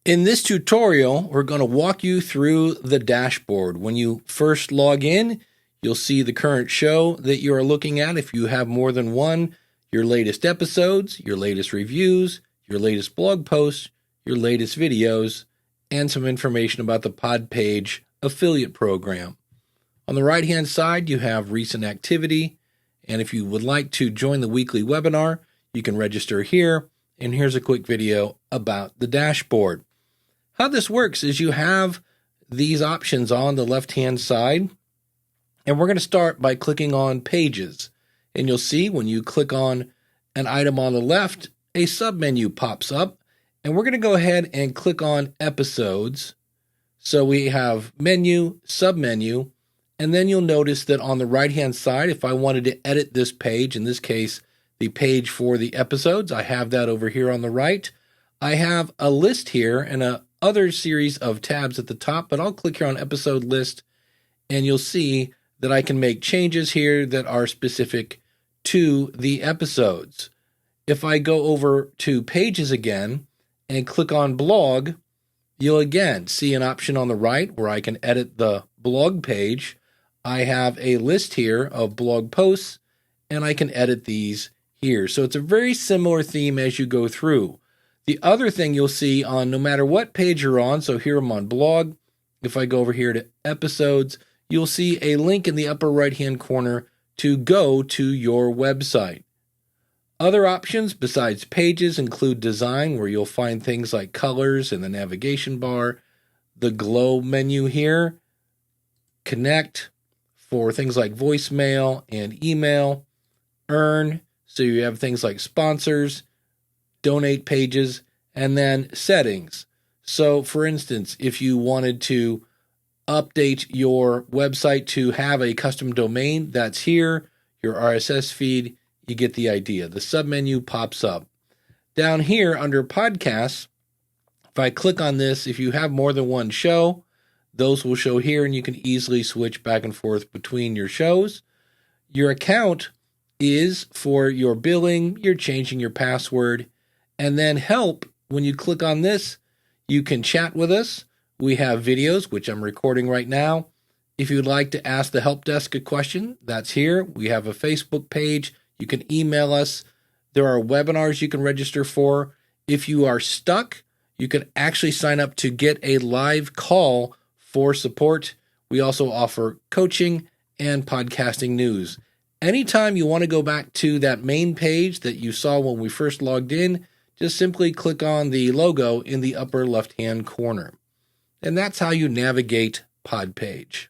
In this tutorial, we're going to walk you through the dashboard. When you first log in, you'll see the current show that you are looking at. If you have more than one, your latest episodes, your latest reviews, your latest blog posts, your latest videos, and some information about the Podpage affiliate program. On the right-hand side, you have recent activity. And if you would like to join the weekly webinar, you can register here. And here's a quick video about the dashboard. How this works is you have these options on the left-hand side, and we're going to start by clicking on Pages. And you'll see when you click on an item on the left, a submenu pops up, and we're going to go ahead and click on Episodes. So we have Menu, Submenu, and then you'll notice that on the right-hand side, if I wanted to edit this page, in this case, the page for the episodes, I have that over here on the right. I have a list here and a other series of tabs at the top, but I'll click here on episode list and you'll see that I can make changes here that are specific to the episodes. If I go over to Pages again and click on blog, you'll again see an option on the right where I can edit the blog page. I have a list here of blog posts and I can edit these here. So it's a very similar theme as you go through. The other thing you'll see on no matter what page you're on, so here I'm on blog, if I go over here to episodes, you'll see a link in the upper right-hand corner to go to your website. Other options besides pages include design, where you'll find things like colors in the navigation bar, the glow menu here, connect for things like voicemail and email, earn, so you have things like sponsors, donate pages, and then settings. So for instance, if you wanted to update your website to have a custom domain, that's here. Your RSS feed, you get the idea. The submenu pops up. Down here under podcasts, if I click on this, if you have more than one show, those will show here and you can easily switch back and forth between your shows. Your account is for your billing, you're changing your password, and then help, when you click on this, you can chat with us. We have videos, which I'm recording right now. If you'd like to ask the help desk a question, that's here. We have a Facebook page. You can email us. There are webinars you can register for. If you are stuck, you can actually sign up to get a live call for support. We also offer coaching and podcasting news. Anytime you want to go back to that main page that you saw when we first logged in, just simply click on the logo in the upper left-hand corner. And that's how you navigate Podpage.